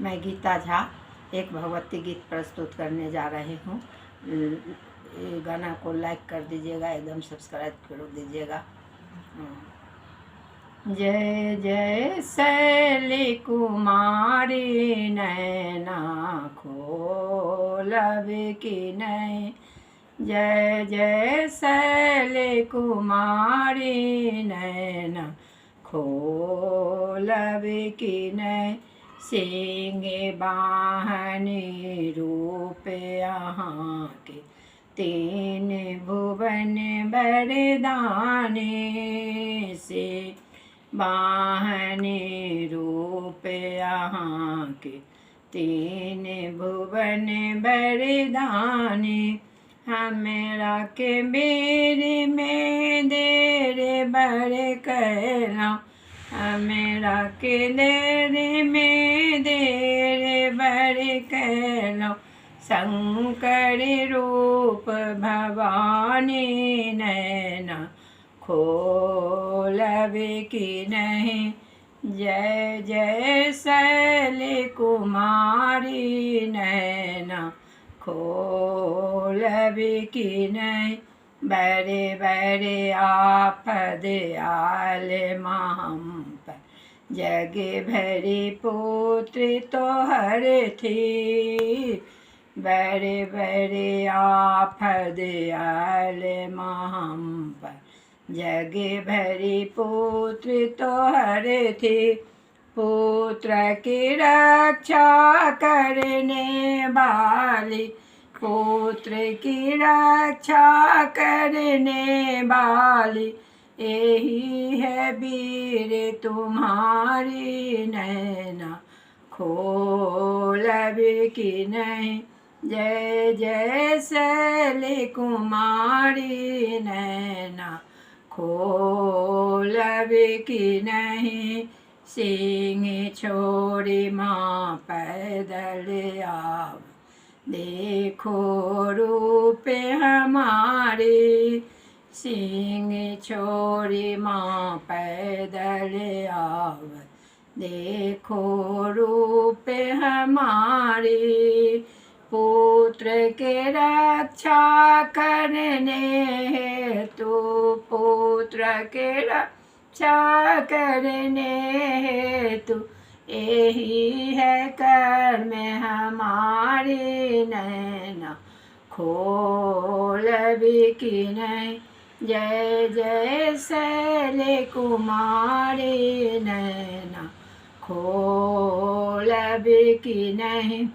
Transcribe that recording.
मैं गीता झा एक भगवती गीत प्रस्तुत करने जा रही हूँ। ये गाना को लाइक कर दीजिएगा, एकदम सब्सक्राइब कर दीजिएगा। जय जय शैली कुमारी नैना खोलब की नैन, जय जय शैली कुमारी नैना खोलब की नैन, सिंह बाहनी रूप यहाँ के तीन भुवन बरदाने, से बाहनी रूप यहाँ के तीन भुवन बरदाने, हमरा के बेर में देर बर कैला, हमरा के देर में देर बर कैला, शंकर रूप भवानी नैना खोलब की नहीं, जय जय शैली कुमारी नैना खोलब की नहीं, बड़े बड़े आफत आल हम पर, जग भरी पुत्र तोहर थी, बड़े बड़े आफत आल हम पर, जग भरी पुत्र तोहर थी, पुत्र की रक्षा करने वाली, पुत्र की रक्षा करने वाली, यही है वीर तुम्हारी नैना खोलब की नहीं, जय जय शैली कुमारी नैना खोलब की नहीं, सिंह छोड़ी माँ पैदल आव, देखो रूप हमारी, सिंह छोड़ी माँ पैदल आव, देखो रूप हमारी, पुत्र के रक्षा करने हेतु, पुत्र के रक्षा करने हेतु, यही है कर्म हमारी नैना खोलब की नहीं, जय जय शैली कुमारी नैना खोलब की नहीं।